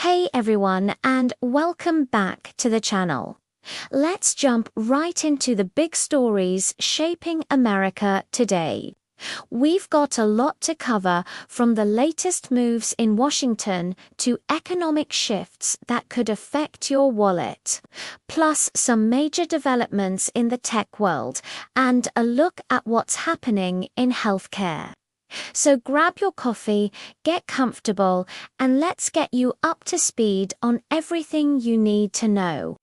Hey everyone, and welcome back to the channel. Let's jump right into the big stories shaping America today. We've got a lot to cover, from the latest moves in Washington to economic shifts that could affect your wallet, plus some major developments in the tech world and a look at what's happening in healthcare. So grab your coffee, get comfortable, and let's get you up to speed on everything you need to know.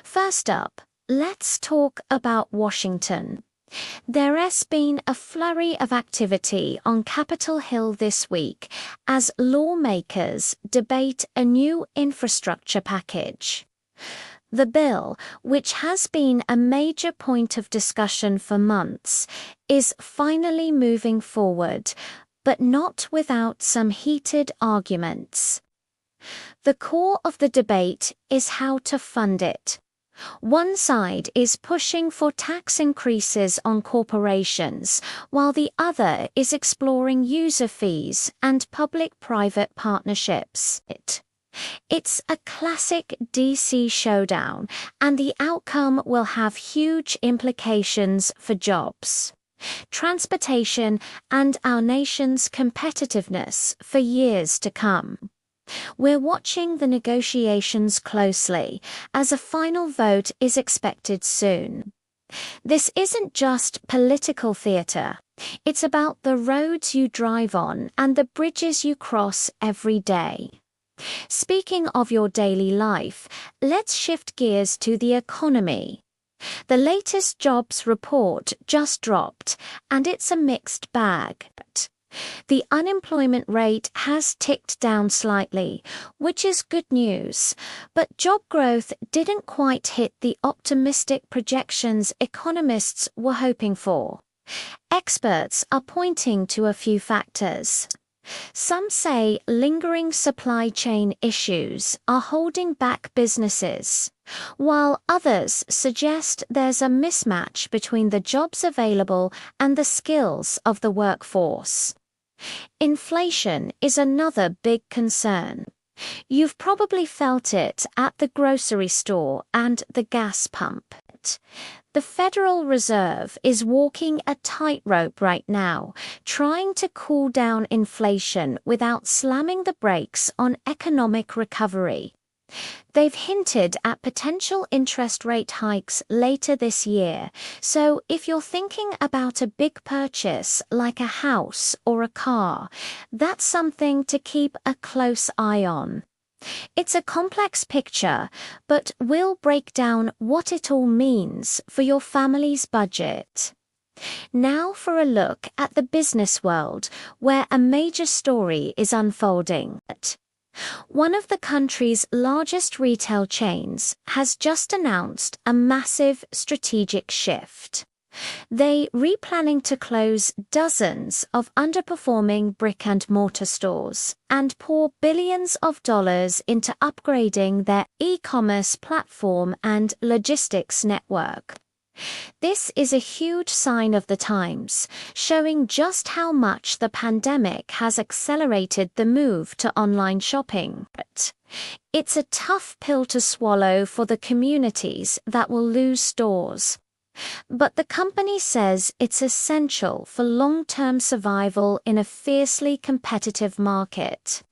First up, let's talk about Washington. There has been a flurry of activity on Capitol Hill this week as lawmakers debate a new infrastructure package. The bill, which has been a major point of discussion for months, is finally moving forward, but not without some heated arguments. The core of the debate is how to fund it. One side is pushing for tax increases on corporations, while the other is exploring user fees and public-private partnerships. It's a classic DC showdown, and the outcome will have huge implications for jobs, transportation, and our nation's competitiveness for years to come. We're watching the negotiations closely, as a final vote is expected soon. This isn't just political theater. It's about the roads you drive on and the bridges you cross every day. Speaking of your daily life, let's shift gears to the economy. The latest jobs report just dropped, and it's a mixed bag. The unemployment rate has ticked down slightly, which is good news, but job growth didn't quite hit the optimistic projections economists were hoping for. Experts are pointing to a few factors. Some say lingering supply chain issues are holding back businesses, while others suggest there's a mismatch between the jobs available and the skills of the workforce. Inflation is another big concern. You've probably felt it at the grocery store and the gas pump. The Federal Reserve is walking a tightrope right now, trying to cool down inflation without slamming the brakes on economic recovery. They've hinted at potential interest rate hikes later this year, so if you're thinking about a big purchase like a house or a car, that's something to keep a close eye on. It's a complex picture, but we'll break down what it all means for your family's budget. Now for a look at the business world, where a major story is unfolding. One of the country's largest retail chains has just announced a massive strategic shift. They're replanning to close dozens of underperforming brick-and-mortar stores and pour billions of dollars into upgrading their e-commerce platform and logistics network. This is a huge sign of the times, showing just how much the pandemic has accelerated the move to online shopping. It's a tough pill to swallow for the communities that will lose stores. But the company says it's essential for long-term survival in a fiercely competitive market.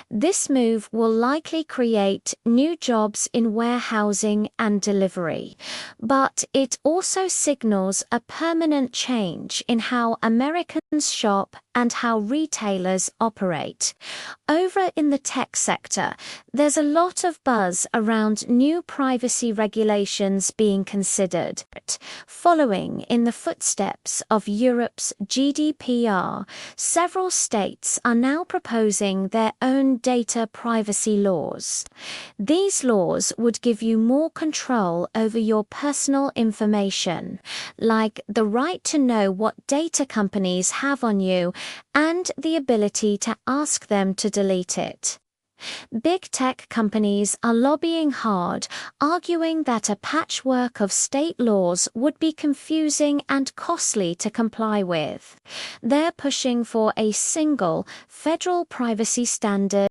This move will likely create new jobs in warehousing and delivery, but it also signals a permanent change in how Americans shop and how retailers operate. Over in the tech sector, there's a lot of buzz around new privacy regulations being considered. Following in the footsteps of Europe's GDPR, several states are now proposing their own data privacy laws. These laws would give you more control over your personal information, like the right to know what data companies have on you and the ability to ask them to delete it. Big tech companies are lobbying hard, arguing that a patchwork of state laws would be confusing and costly to comply with. They're pushing for a single federal privacy standard